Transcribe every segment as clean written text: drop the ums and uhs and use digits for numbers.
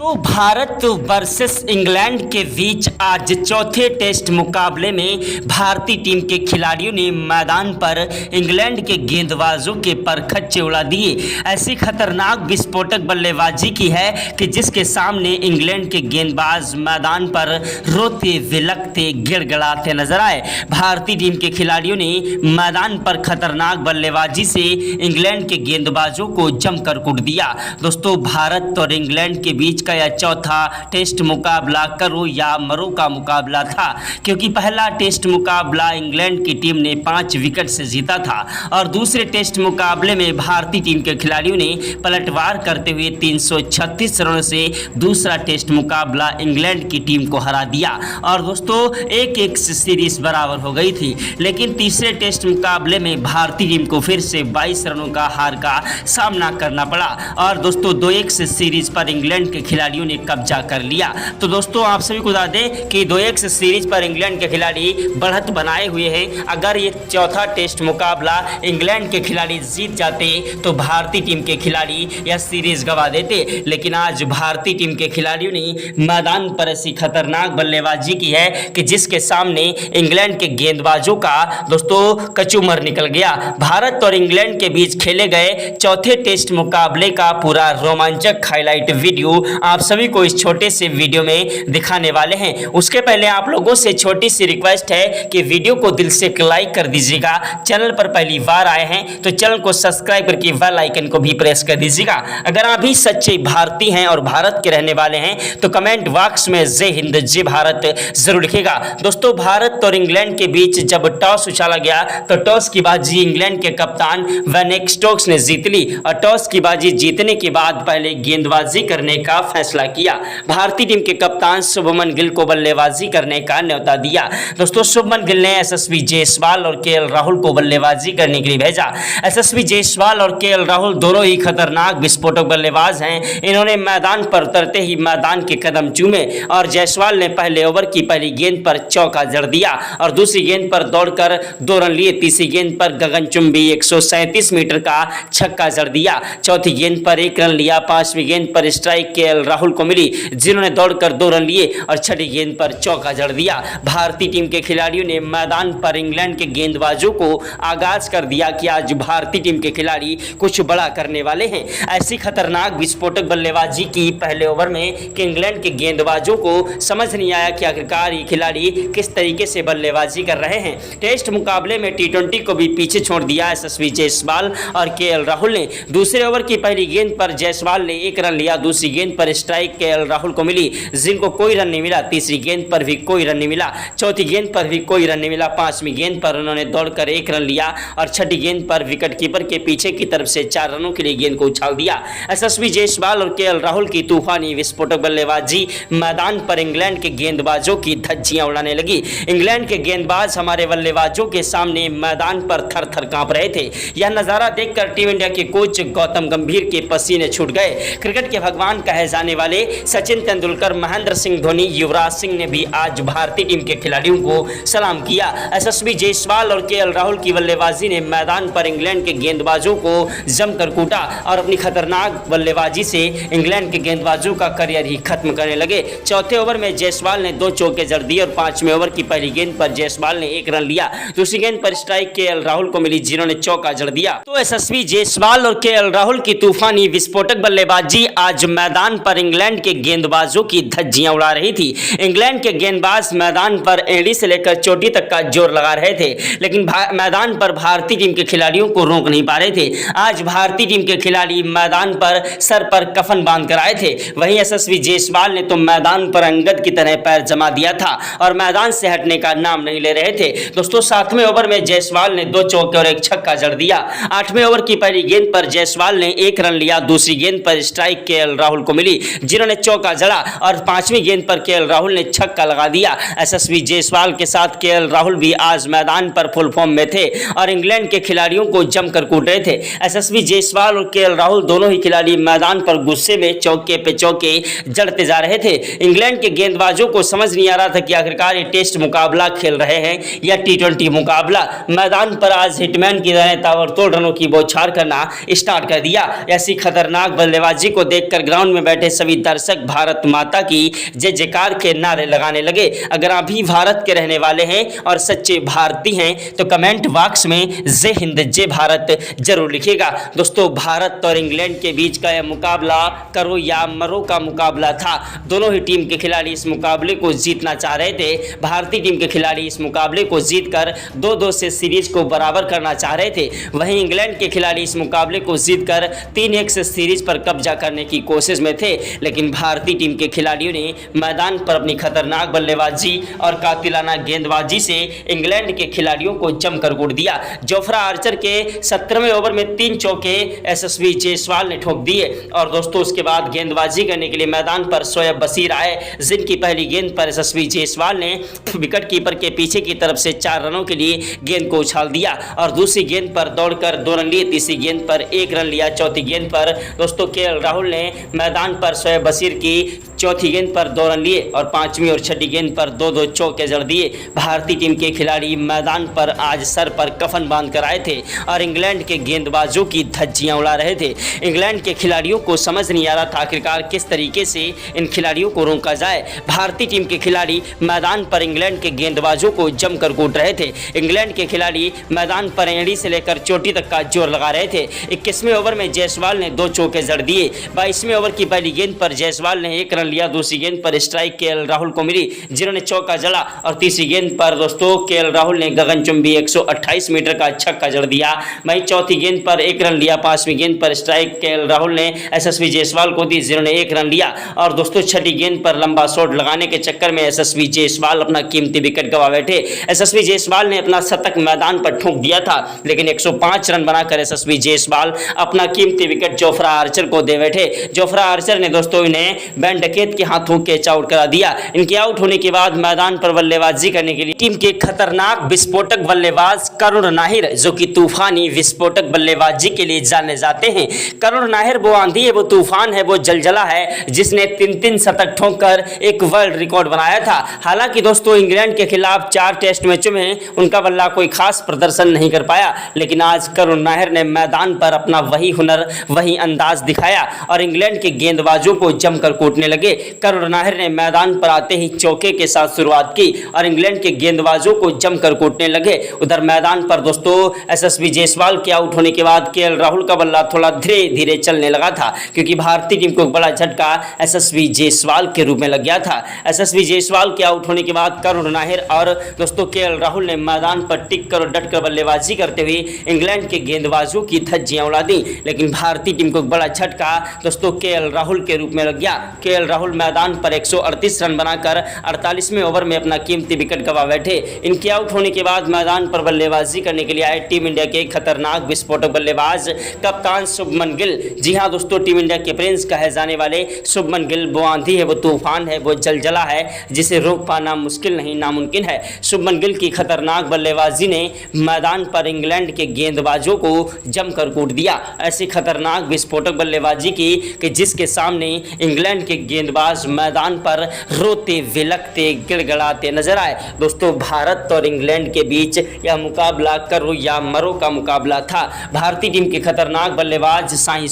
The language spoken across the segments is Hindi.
तो भारत वर्सेस इंग्लैंड के बीच आज चौथे टेस्ट मुकाबले में भारतीय टीम के खिलाड़ियों ने मैदान पर इंग्लैंड के गेंदबाजों के परखच्चे उड़ा दिए। ऐसी खतरनाक विस्फोटक बल्लेबाजी की है कि जिसके सामने इंग्लैंड के गेंदबाज मैदान पर रोते विलकते गिड़गिड़ाते नजर आए। भारतीय टीम के खिलाड़ियों ने मैदान पर खतरनाक बल्लेबाजी से इंग्लैंड के गेंदबाजों को जमकर कूट दिया। दोस्तों, भारत और इंग्लैंड के बीच का यह चौथा टेस्ट मुकाबला करो या मरो का मुकाबला था, क्योंकि पहला टेस्ट मुकाबला इंग्लैंड की टीम ने 5 विकेट से जीता था और दूसरे टेस्ट मुकाबले में भारतीय टीम के खिलाड़ियों ने पलटवार करते हुए 336 रनों से दूसरा टेस्ट मुकाबला इंग्लैंड की टीम को हरा दिया। और दोस्तों, 1-1 से सीरीज बराबर हो गई थी, लेकिन तीसरे टेस्ट मुकाबले में भारतीय टीम को फिर से 22 रनों का हार का सामना करना पड़ा और दोस्तों 2-1 से सीरीज पर इंग्लैंड के खिलाड़ियों ने कब्जा कर लिया। तो दोस्तों, आप सभी को बता दें कि 2-1 से सीरीज पर इंग्लैंड के खिलाड़ी बढ़त बनाए हुए हैं। अगर ये चौथा टेस्ट मुकाबला इंग्लैंड के खिलाड़ी जीत जाते तो भारतीय टीम के खिलाड़ी यह सीरीज गंवा देते, लेकिन आज भारतीय टीम के खिलाड़ियों ने मैदान पर ऐसी खतरनाक बल्लेबाजी की है कि जिसके सामने इंग्लैंड के गेंदबाजों का दोस्तों कचूमर निकल गया। भारत और इंग्लैंड के बीच खेले गए चौथे टेस्ट मुकाबले का पूरा रोमांचक हाईलाइट वीडियो आप सभी को इस छोटे से वीडियो में दिखाने वाले हैं। उसके पहले आप लोगों से छोटी सी रिक्वेस्ट है कि वीडियो को दिल से लाइक कर दीजिएगा। चैनल पर पहली बार आए हैं तो चैनल को सब्सक्राइब करके बेल आइकन को भी प्रेस कर दीजिएगा। अगर आप भी सच्चे भारतीय हैं और भारत के रहने वाले हैं तो कमेंट बॉक्स में जय हिंद जय भारत जरूर लिखिएगा। दोस्तों, भारत और इंग्लैंड के बीच जब टॉस उछाला गया तो टॉस की बाजी इंग्लैंड के कप्तान वेन स्टोक्स ने जीत ली और टॉस की बाजी जीतने के बाद पहले गेंदबाजी करने का फैसला किया। भारतीय टीम के कप्तान शुभमन गिल को बल्लेबाजी करने का न्योता दिया। दोस्तों, शुभमन गिल ने यशस्वी जायसवाल और केएल राहुल को बल्लेबाजी करने के लिए भेजा। यशस्वी जायसवाल और केएल राहुल दोनों ही खतरनाक विस्फोटक बल्लेबाज हैं। इन्होंने मैदान पर उतरते ही मैदान के कदम चूमे और जायसवाल ने पहले ओवर की पहली गेंद पर चौका जड़ दिया और दूसरी गेंद पर दौड़कर 2 रन लिए। तीसरी गेंद पर गगनचुंबी 137 मीटर का छक्का जड़ दिया। चौथी गेंद पर 1 रन लिया। 5वीं गेंद पर स्ट्राइक केएल राहुल को मिली, जिन्होंने दौड़कर 2 रन लिए और छठी गेंद पर चौका जड़ दिया। भारतीय टीम के खिलाड़ियों ने मैदान पर इंग्लैंड के गेंदबाजों को आगाज कर दिया कि आज भारतीय टीम के खिलाड़ी कुछ बड़ा करने वाले हैं। ऐसी खतरनाक विस्फोटक बल्लेबाजी की पहले ओवर में कि इंग्लैंड के गेंदबाजों को समझ नहीं आया कि आखिरकार ये खिलाड़ी किस तरीके से बल्लेबाजी कर रहे हैं। टेस्ट मुकाबले में T20 को भी पीछे छोड़ दिया यशस्वी जायसवाल और केएल राहुल ने। दूसरे ओवर की पहली गेंद पर जायसवाल ने 1 रन लिया। दूसरी गेंद पर स्ट्राइक केएल राहुल को मिली, जिनको कोई रन नहीं मिला। तीसरी गेंद पर भी कोई रन नहीं मिला। चौथी गेंद पर भी कोई रन नहीं मिला। 5वीं गेंद पर उन्होंने दौड़कर 1 रन लिया और छठी गेंद पर विकेट कीपर के पीछे की तरफ से 4 रनों के लिए गेंद को उछाल दिया। यशस्वी जायसवाल और केएल राहुल की तूफानी विस्फोटक बल्लेबाजी मैदान पर इंग्लैंड के गेंदबाजों की धज्जियां उड़ाने लगी। इंग्लैंड के गेंदबाज हमारे बल्लेबाजों के सामने मैदान पर थर-थर कांप रहे थे। यह नजारा देखकर टीम इंडिया के कोच गौतम गंभीर के पसीने छूट गए। क्रिकेट के भगवान कहे जाने वाले सचिन तेंदुलकर, महेंद्र सिंह धोनी, युवराज सिंह ने भी आज भारतीय टीम के खिलाड़ियों को सलाम किया। यशस्वी जायसवाल और केएल राहुल की बल्लेबाजी ने मैदान पर इंग्लैंड के गेंदबाजों को जमकर कूटा और अपनी खतरनाक बल्लेबाजी से इंग्लैंड के गेंदबाजों का करियर ही खत्म करने लगे। चौथे ओवर में जायसवाल ने 2 चौके जड़ दिए और 5वें ओवर की पहली गेंद पर जायसवाल ने 1 रन लिया। दूसरी गेंद पर स्ट्राइक केएल राहुल को मिली, जिन्होंने चौका जड़ दिया। तो यशस्वी जायसवाल और केएल राहुल की तूफानी विस्फोटक बल्लेबाजी आज मैदान पर इंग्लैंड के गेंदबाजों की धज्जियां उड़ा रही थी। इंग्लैंड के गेंदबाज मैदान पर एड़ी से लेकर चोटी तक का जोर लगा रहे थे, लेकिन मैदान पर भारतीय टीम के खिलाड़ियों को रोक नहीं पा रहे थे। आज भारतीय टीम के खिलाड़ी मैदान पर सर पर कफन बांध कर आए थे। वहीं यशस्वी जायसवाल ने तो मैदान पर अंगद की तरह पैर जमा दिया था और मैदान से हटने का नाम नहीं ले रहे थे। दोस्तों, 7वें ओवर में जायसवाल ने 2 चौके और 1 छक्का जड़ दिया। 8वें ओवर की पहली गेंद पर जायसवाल ने 1 रन लिया। दूसरी गेंद पर स्ट्राइक केएल राहुल को मिली, जिन्होंने चौका जड़ा और 5वीं गेंद पर केएल राहुल ने छक्का लगा दिया। यशस्वी जायसवाल के साथ केएल राहुल भी आज मैदान पर फुल फॉर्म में थे और इंग्लैंड के खिलाड़ियों को जमकर कूट रहे थे। यशस्वी जायसवाल और केएल राहुल दोनों ही खिलाड़ी मैदान पर गुस्से में चौके पे चौके जड़ते जा रहे थे। इंग्लैंड के गेंदबाजों को समझ नहीं आ रहा था कि आखिरकार ये टेस्ट मुकाबला खेल रहे हैं या T20 मुकाबला। मैदान पर आज हिटमैन की तरह ताबड़तोड़ रनों की बौछार करना स्टार्ट कर दिया। ऐसी खतरनाक बल्लेबाजी को देखकर ग्राउंड में बैठे सभी दर्शक भारत माता की जय जयकार के नारे लगाने लगे। अगर आप भी भारत के रहने वाले हैं और सच्चे भारतीय हैं तो कमेंट बॉक्स में जय हिंद जय भारत जरूर लिखिएगा। दोस्तों, भारत और इंग्लैंड के बीच का यह मुकाबला करो या मरो का मुकाबला था। दोनों ही टीम के खिलाड़ी इस मुकाबले को जीतना चाह रहे थे। भारतीय टीम के खिलाड़ी इस मुकाबले को जीतकर 2-2 से सीरीज को बराबर करना चाह रहे थे। वहीं इंग्लैंड के खिलाड़ी इस मुकाबले को जीतकर 3-1 से सीरीज पर कब्जा करने की कोशिश में थे, लेकिन भारतीय टीम के खिलाड़ियों ने मैदान पर अपनी खतरनाक बल्लेबाजी और कातिलाना गेंदबाजी से इंग्लैंड के खिलाड़ियों को जमकर गुड़ दिया। जोफ्रा आर्चर के 17वें ओवर में 3 चौके यशस्वी जायसवाल ने ठोक दिए और दोस्तों उसके बाद गेंदबाजी करने के लिए मैदान पर शोएब बशीर आए, जिनकी पहली गेंद पर यशस्वी जायसवाल ने विकेट कीपर के पीछे की तरफ से 4 रनों के लिए गेंद को उछाल दिया और दूसरी गेंद पर दौड़कर 2 रन लिए, तीसरी गेंद पर 1 रन लिया, चौथी गेंद पर दोस्तों केएल राहुल ने मैदान पर शोएब बशीर की चौथी गेंद पर 2 रन लिए और 5वीं और 6ठी गेंद पर 2-2 चौके जड़ दिए। भारतीय टीम के खिलाड़ी मैदान पर आज सर पर कफन बांध कर आए थे और इंग्लैंड के गेंदबाजों की धज्जियां उड़ा रहे थे। इंग्लैंड के खिलाड़ियों को समझ नहीं आ रहा था आखिरकार किस तरीके से इन खिलाड़ियों को रोका जाए। भारतीय टीम के खिलाड़ी मैदान पर इंग्लैंड के गेंदबाजों को जमकर कूट रहे थे। इंग्लैंड के खिलाड़ी मैदान पर एड़ी से लेकर चोटी तक का जोर लगा रहे थे। 21वें ओवर में जायसवाल ने 2 चौके जड़ दिए। 22वें ओवर की पहली गेंद पर जायसवाल ने 1 रन लिया, दूसरी गेंद पर स्ट्राइक केएल राहुल को मिली, जिन्होंने चौका जड़ा और तीसरी गेंद पर दोस्तों केएल राहुल ने गगनचुंबी 128 मीटर का छक्का जड़ दिया। वहीं चौथी गेंद पर 1 रन लिया, 5वीं गेंद पर स्ट्राइक केएल राहुल ने यशस्वी जायसवाल को दी, जिन्होंने 1 रन लिया और दोस्तों 6ठी गेंद पर लंबा शॉट लगाने के चक्कर में यशस्वी जायसवाल अपना कीमती विकेट गंवा बैठे। यशस्वी जायसवाल ने अपना शतक मैदान पर ठोक दिया था, लेकिन 105 रन बनाकर यशस्वी जायसवाल अपना कीमती विकेट जोफ्रा आर्चर को दे बैठे। जोफ्रा आर्चर ने दोस्तों इन्हें बैन डकैत के हाथों कैच आउट करा दिया। इनके आउट होने के बाद मैदान पर बल्लेबाजी करने के लिए टीम के खतरनाक विस्फोटक बल्लेबाज करुण नाहिर, जो कि तूफानी विस्फोटक बल्लेबाजी के लिए जाने जाते हैं। करुण नाहिर वो आंधी है, वो तूफान है, वो जलजला है जिसने 3-3 शतक ठोककर एक वर्ल्ड रिकॉर्ड बनाया था। हालांकि दोस्तों इंग्लैंड के खिलाफ 4 टेस्ट मैचों में उनका बल्ला कोई खास प्रदर्शन नहीं कर पाया, लेकिन आज करुण नाहिर ने मैदान पर अपना वही हुनर, वही अंदाज दिखाया और इंग्लैंड के गेंदबाजों को जमकर कूटने लगे। करुण नाहिर ने मैदान पर आते ही चौके के साथ शुरुआत की और इंग्लैंड के गेंदबाजों को जमकर कूटने लगे। उधर मैदान पर दोस्तों यशस्वी जायसवाल के आउट होने के बाद केएल राहुल का बल्ला थोड़ा धीरे धीरे चलने लगा था, क्योंकि भारतीय टीम को एक बड़ा झटका यशस्वी जायसवाल के रूप में लग गया था। यशस्वी जायसवाल के आउट होने के बाद करुण नाहिर और दोस्तों केएल राहुल ने मैदान पर टिक कर और डट कर बल्लेबाजी करते हुए इंग्लैंड के गेंदबाजों की धज्जियां उड़ा दी, लेकिन भारतीय टीम को एक बड़ा झटका दोस्तों केएल राहुल के रूप में लग गया। केएल राहुल मैदान पर 138 रन बनाकर 48वें ओवर में अपना कीमती विकेट गंवा बैठे। इनके आउट होने के बाद मैदान पर बल्लेबाजी करने के लिए आए टीम इंडिया के खतरनाक विस्फोटक बल्लेबाज कप्तान शुभमन गिल। जी हां दोस्तों, टीम इंडिया के प्रिंस कहे जाने वाले शुभमन गिल वो आंधी है, वो तूफान है, वो जलजला है जिसे रोक पाना मुश्किल नहीं नामुमकिन है। शुभमन गिल की खतरनाक बल्लेबाजी ने मैदान पर इंग्लैंड के गेंदबाजों को जमकर कूट दिया। ऐसी खतरनाक विस्फोटक बल्लेबाजी की कि जिसके सामने इंग्लैंड के गेंदबाज मैदान पर रोते विलकते गिड़गिड़ाते नजर आए। दोस्तों, भारत और इंग्लैंड के बीच यह मुकाबला करो या मरो का मुकाबला था। भारतीय टीम के खतरनाक बल्लेबाज साई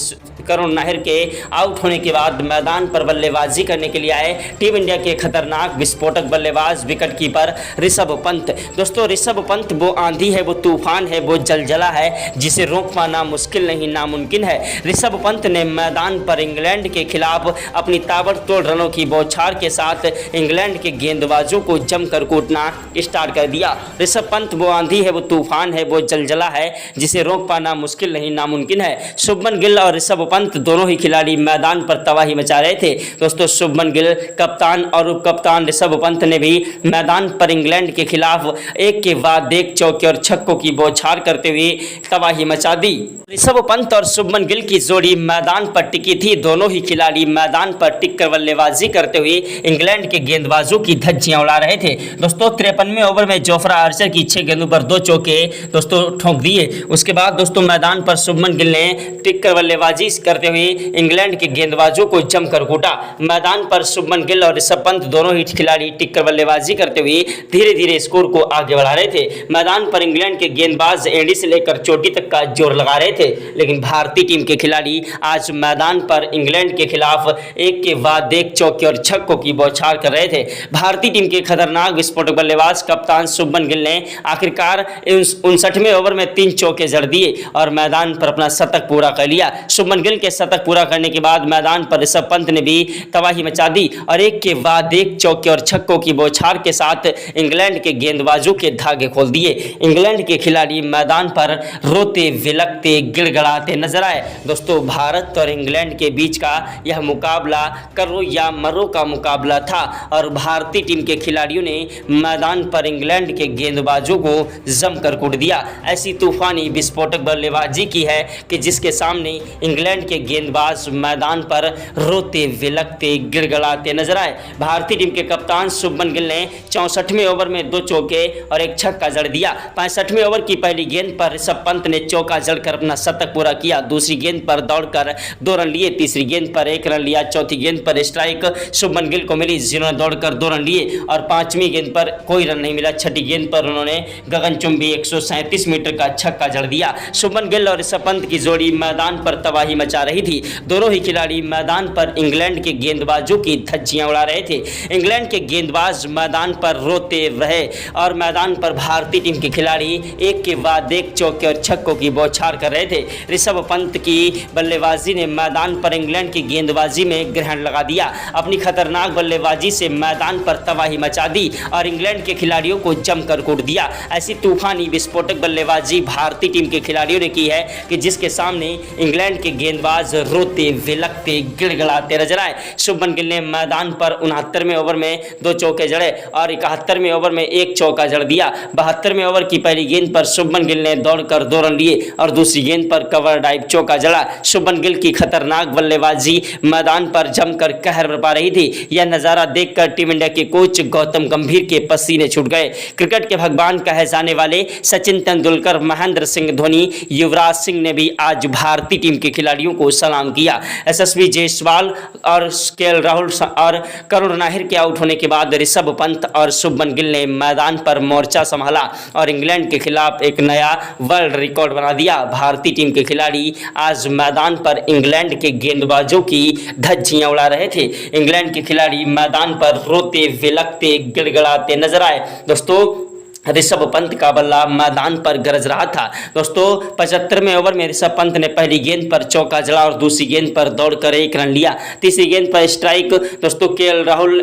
करुण नाहिर के आउट होने के बाद मैदान पर बल्लेबाजी करने के लिए आए टीम इंडिया के खतरनाक विस्फोटक बल्लेबाज विकेट कीपर ऋषभ पंत। दोस्तों, ऋषभ पंत वो आंधी है, वो तूफान है, वो जलजला है जिसे रोक पाना मुश्किल नहीं नामुमकिन है। ऋषभ पंत ने मैदान पर इंग्लैंड के खिलाफ अपनी ताबड़तोड़ रनों की बौछार के साथ इंग्लैंड के गेंदबाजों को जमकर कूटना स्टार्ट कर दिया। ऋषभ पंत वो आंधी है, वो तूफान है, वो जलजला है जिसे रोक पाना मुश्किल नहीं नामुमकिन है। शुभमन गिल और ऋषभ पंत दोनों ही खिलाड़ी मैदान पर तबाही मचा रहे थे। दोस्तों, शुभमन गिल कप्तान और उप कप्तान ऋषभ पंत ने भी मैदान पर इंग्लैंड के खिलाफ एक के बाद एक चौके और छक्कों की बौछार करते हुए तबाही मचा दी। ऋषभ पंत और शुभमन गिल की जोड़ी मैदान पर टिकी थी। दोनों ही खिलाड़ी मैदान पर टिककर बल्लेबाजी करते हुए इंग्लैंड के गेंदबाजों की धज्जियां उड़ा रहे थे। दोस्तों, 53वें ओवर में जोफ्रा आर्चर की 6 गेंदों पर 2 चौके दोस्तों ठोक दिए। उसके बाद दोस्तों मैदान पर शुभमन गिल ने टिककर बल्लेबाजी करते हुए इंग्लैंड के गेंदबाजों को जमकर कूटा। मैदान पर शुभमन गिल और ऋषभ पंत दोनों ही खिलाड़ी टिककर बल्लेबाजी करते हुए धीरे धीरे स्कोर को आगे बढ़ा रहे थे। मैदान पर इंग्लैंड के गेंदबाज एंडी से लेकर चोटी तक का जोर लगा रहे थे, लेकिन भारतीय टीम के खिलाड़ी आज मैदान पर इंग्लैंड के खिलाफ एक के बाद एक चौके और छक्कों की बौछार कर रहे थे। भारतीय टीम के खतरनाक विस्फोटक बल्लेबाज कप्तान शुभमन गिल ने आखिरकार 59वें ओवर में 3 चौके जड़ दिए और मैदान पर अपना शतक पूरा कर लिया। शुभमन गिल के शतक पूरा करने के बाद मैदान पर ऋषभ पंत ने भी तबाही मचा दी और एक के बाद एक चौके और छक्कों की बौछार के साथ इंग्लैंड के गेंदबाजों के धागे खोल दिए। इंग्लैंड के खिलाड़ी मैदान पर रोते विलकते गिड़गड़ाते नजर आए। दोस्तों, भारत और इंग्लैंड के बीच का यह मुकाबला करो या मरो का मुकाबला था और भारतीय टीम के खिलाड़ियों ने मैदान पर इंग्लैंड के गेंदबाजों को जमकर कूट दिया। ऐसी तूफानी विस्फोटक बल्लेबाजी की है कि जिसके सामने इंग्लैंड के गेंदबाज मैदान पर रोते विलकते गिड़गड़ाते नजर आए। भारतीय टीम के कप्तान शुभमन गिल ने 64वें ओवर में 2 चौके और एक छक्का जड़ दिया। 65वें ओवर की पहली गेंद पर ऋषभ पंत ने चौका जड़कर अपना शतक पूरा किया। दूसरी गेंद पर दौड़कर 2 रन लिए, तीसरी गेंद पर 1 रन लिया, चौथी गेंद पर स्ट्राइक शुभमन गिल को मिली जिन्होंने दौड़कर 2 रन लिए और 5वीं गेंद पर कोई रन नहीं मिला। छठी गेंद पर उन्होंने गगनचुंबी 137 मीटर का छक्का जड़ दिया। शुभमन गिल और ऋषभ पंत की जोड़ी मैदान पर तबाही मचा रही थी। दोनों ही खिलाड़ी मैदान पर इंग्लैंड के गेंदबाजों की धज्जियां उड़ा रहे थे। इंग्लैंड के गेंदबाज मैदान पर रोते रहे और मैदान पर भारतीय टीम के खिलाड़ी एक के बाद एक चौके और छक्कों की बौछार कर रहे थे। ऋषभ पंत की बल्लेबाजी ने मैदान पर इंग्लैंड की गेंदबाजी में ग्रहण लगा दिया। अपनी खतरनाक बल्लेबाजी से मैदान पर तबाही मचा दी और इंग्लैंड के खिलाड़ियों को जमकर कूट दिया। ऐसी तूफानी विस्फोटक बल्लेबाजी भारतीय टीम के खिलाड़ियों ने की है कि जिसके सामने इंग्लैंड के गेंदबाज रोते विलकते गिड़गड़ाते नजर आए। शुभमन गिल ने मैदान पर 69वें ओवर में 2 चौके जड़े और 71वें ओवर में 1 चौका जड़ दिया। 72वें ओवर की पहली गेंद पर शुभमन गिल ने दौड़कर 2 रन लिए और दूसरी गेंद पर कवर ड्राइव चौका जड़ा। शुभमन गिल की खतरनाक बल्लेबाजी मैदान पर जमकर कहर बरपा रही थी। यह नजारा देखकर टीम इंडिया के कोच गौतम गंभीर के पसीने छूट गए। क्रिकेट के भगवान कहे जाने वाले सचिन तेंदुलकर, महेंद्र सिंह धोनी, युवराज सिंह ने भी आज भारतीय टीम के खिलाड़ियों को सलाम किया। यशस्वी जायसवाल और केएल राहुल और करुण नाहिर के आउट होने के बाद ऋषभ पंत और शुभमन गिल ने मैदान पर मोर्चा संभाला और इंग्लैंड के खिलाफ एक नया वर्ल्ड रिकॉर्ड बना दिया। भारतीय टीम के खिलाड़ी आज मैदान पर इंग्लैंड के गेंदबाजों की धज्जियां उड़ा रहे थे। इंग्लैंड के खिलाड़ी मैदान पर रोते विलकते गिड़गड़ाते नजर आए। दोस्तों, ऋषभ पंत का बल्ला मैदान पर गरज रहा था। दोस्तों, 75वें ओवर में ऋषभ पंत ने पहली गेंद पर चौका जड़ा और दूसरी गेंद पर दौड़कर 1 रन लिया। तीसरी गेंद पर स्ट्राइक दोस्तों केएल राहुल,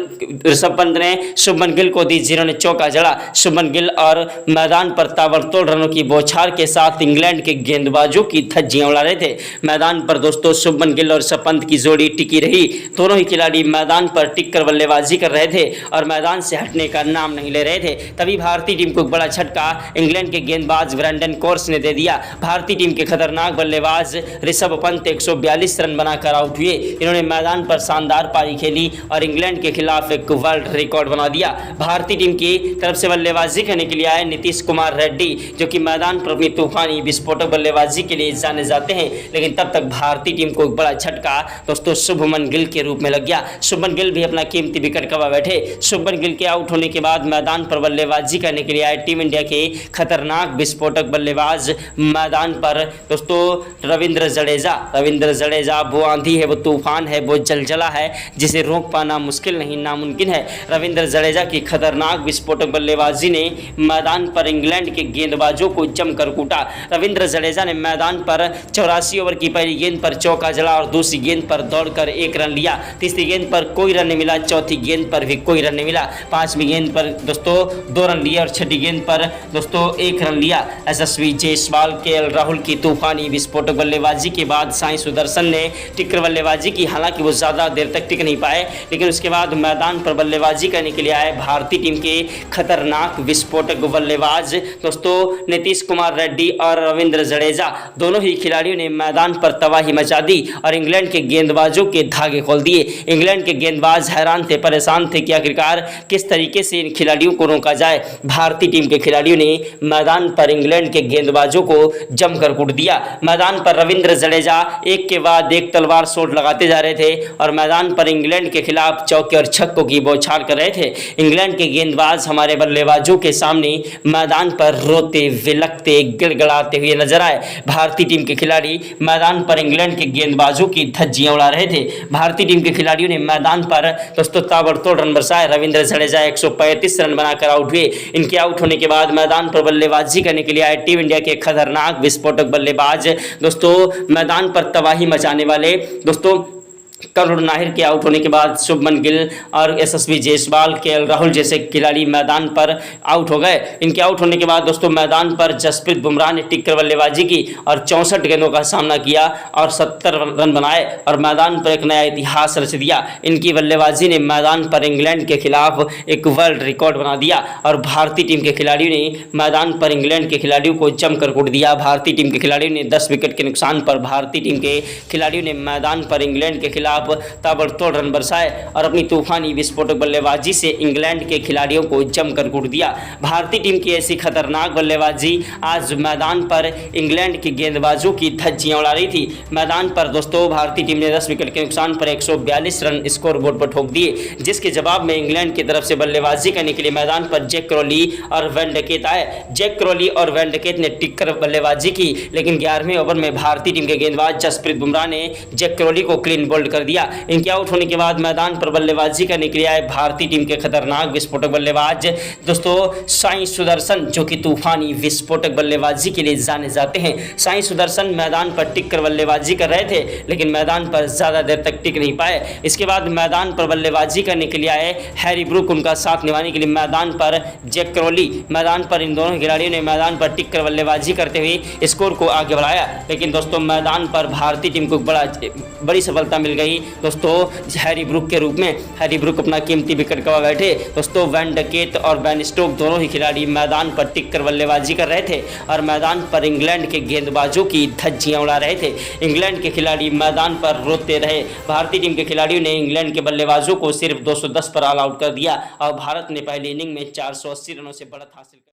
ऋषभ पंत ने शुभमन गिल को दी जिन्होंने चौका जड़ा। शुभमन गिल और मैदान पर ताबड़तोड़ रनों की बौछार के साथ इंग्लैंड के गेंदबाजों की धज्जियां उड़ा रहे थे। मैदान पर दोस्तों शुभमन गिल और ऋषभ पंत की जोड़ी टिकी रही। दोनों ही खिलाड़ी मैदान पर टिककर बल्लेबाजी कर रहे थे और मैदान से हटने का नाम नहीं ले रहे थे। तभी भारतीय टीम को एक बड़ा झटका इंग्लैंड के गेंदबाज ब्रैंडन कोर्स ने दे दिया। भारतीय टीम के खतरनाक बल्लेबाज ऋषभ पंत 142 रन बनाकर आउट हुए। इन्होंने मैदान पर शानदार पारी खेली और इंग्लैंड के खिलाफ एक वर्ल्ड रिकॉर्ड बना दिया। भारतीय टीम की तरफ से बल्लेबाजी करने के लिए आए नीतीश कुमार रेड्डी, जो कि मैदान पर अपनी तूफानी विस्फोटक बल्लेबाजी के लिए जाने जाते हैं, लेकिन तब तक भारतीय टीम को एक बड़ा झटका दोस्तों शुभमन गिल के रूप में लग गया। शुभमन गिल भी अपना कीमती विकेट गंवा बैठे। शुभमन गिल के आउट होने के बाद मैदान पर बल्लेबाजी करने के लिए आए टीम इंडिया के खतरनाक विस्फोटक बल्लेबाज मैदान पर दोस्तों रविंद्र जडेजा वो आंधी है, वो तूफान है, वो जलजला है जिसे रोक पाना मुश्किल नहीं नामुमकिन है। रविंद्र जडेजा की खतरनाक विस्फोटक बल्लेबाजी ने मैदान पर इंग्लैंड के गेंदबाजों को जमकर कूटा। रविंद्र जडेजा ने मैदान पर 84 ओवर की पहली गेंद पर चौका जड़ा और दूसरी गेंद पर दौड़कर 1 रन लिया। तीसरी गेंद पर कोई रन नहीं मिला, चौथी गेंद पर भी कोई रन नहीं मिला। 5वीं गेंद पर दोस्तों 2 रन लिए और छठी गेंद पर दोस्तों 1 रन लिया। यशस्वी जायसवाल, केएल राहुल की तूफानी विस्फोटक बल्लेबाजी के बाद साई सुदर्शन ने टिकर बल्लेबाजी की। हालांकि वो ज़्यादा देर तक टिक नहीं पाए, लेकिन उसके बाद मैदान पर बल्लेबाजी करने के लिए आए भारतीय टीम के खतरनाक विस्फोटक बल्लेबाज दोस्तों नीतीश कुमार रेड्डी और रविंद्र जडेजा, दोनों ही खिलाड़ियों ने मैदान पर तबाही मचा दी और इंग्लैंड के गेंदबाजों के धागे खोल दिए। इंग्लैंड के गेंदबाज हैरान थे, परेशान थे कि आखिरकार किस तरीके से इन खिलाड़ियों को रोका जाए। भारतीय भारतीय टीम के खिलाड़ियों ने मैदान पर इंग्लैंड के गेंदबाजों को जमकर कूट दिया। मैदान पर रविंद्र जडेजा एक के बाद एक तलवार शॉट लगाते जा रहे थे और मैदान पर इंग्लैंड के खिलाफ चौके और छक्कों की बौछार कर रहे थे। इंग्लैंड के गेंदबाज हमारे बल्लेबाजों के सामने मैदान पर रोते विलखते गिड़गिड़ाते हुए नजर आए। भारतीय टीम के खिलाड़ी मैदान पर इंग्लैंड के गेंदबाजों की धज्जियां उड़ा रहे थे। भारतीय टीम के खिलाड़ियों ने मैदान पर दोस्तों ताबड़तोड़ रन बरसाए। रविंद्र जडेजा 135 रन बनाकर आउट हुए। इनके आउट होने के बाद मैदान पर बल्लेबाजी करने के लिए आए टीम इंडिया के खतरनाक विस्फोटक बल्लेबाज दोस्तों मैदान पर तबाही मचाने वाले दोस्तों करुण नाहिर के आउट होने के बाद शुभमन गिल और यशस्वी जायसवाल, केएल राहुल जैसे खिलाड़ी मैदान पर आउट हो गए। इनके आउट होने के बाद दोस्तों मैदान पर जसप्रीत बुमराह ने टिककर बल्लेबाजी की और 64 गेंदों का सामना किया और 70 रन बनाए और मैदान पर एक नया इतिहास रच दिया। इनकी बल्लेबाजी ने मैदान पर इंग्लैंड के खिलाफ एक वर्ल्ड रिकॉर्ड बना दिया और भारतीय टीम के खिलाड़ियों ने मैदान पर इंग्लैंड के खिलाड़ियों को जमकर कूट दिया। भारतीय टीम के खिलाड़ियों ने 10 विकेट के नुकसान पर भारतीय टीम के खिलाड़ियों ने मैदान पर इंग्लैंड के खिलाफ ताबड़तोड़ रन बरसाए और अपनी तूफानी विस्फोटक बल्लेबाजी से इंग्लैंड के खिलाड़ियों को जमकर कूट दिया। भारतीय टीम की ऐसी खतरनाक बल्लेबाजी आज मैदान पर इंग्लैंड के गेंदबाजों की धज्जियां उड़ा रही थी। मैदान पर दोस्तों भारतीय टीम ने 10 विकेट के नुकसान पर 142 रन स्कोर बोर्ड पर ठोक दिए, जिसके जवाब में इंग्लैंड की तरफ से बल्लेबाजी करने के लिए मैदान पर जैक क्रॉली और वैन डकेट आए। जैक क्रॉली और वैन डकेट ने टिककर बल्लेबाजी की, लेकिन 11वें ओवर में भारतीय टीम के गेंदबाज जसप्रीत बुमराह ने जैक क्रॉली को क्लीन बोल्ड कर दिया। इनके आउट होने के बाद मैदान पर बल्लेबाजी करने के लिए आए भारतीय टीम के खतरनाक विस्फोटक बल्लेबाज दोस्तों साई सुदर्शन, जो कि तूफानी विस्फोटक बल्लेबाजी के लिए जाने जाते हैं। साई सुदर्शन मैदान पर टिककर बल्लेबाजी कर रहे थे, लेकिन मैदान पर ज्यादा देर तक टिक नहीं पाए। इसके बाद मैदान पर बल्लेबाजी करने के लिए आए हैरी ब्रूक, उनका साथ निभाने के लिए मैदान पर जैक क्रॉली। मैदान पर इन दोनों खिलाड़ियों ने मैदान पर टिककर बल्लेबाजी करते हुए स्कोर को आगे बढ़ाया, लेकिन दोस्तों मैदान पर भारतीय टीम को बड़ी सफलता मिल गई दोस्तों हैरी ब्रूक के रूप में। हैरी ब्रूक अपना कीमती विकेट गंवा बैठे। दोस्तों वैन डकेट और बेन स्टोक दोनों ही खिलाड़ी मैदान पर टिककर बल्लेबाजी कर रहे थे और मैदान पर इंग्लैंड के गेंदबाजों की धज्जियां उड़ा रहे थे। इंग्लैंड के खिलाड़ी मैदान पर रोते रहे। भारतीय टीम के खिलाड़ियों ने इंग्लैंड के बल्लेबाजों को सिर्फ 210 पर ऑल आउट कर दिया और भारत ने पहली इनिंग में 480 रनों से बढ़त हासिल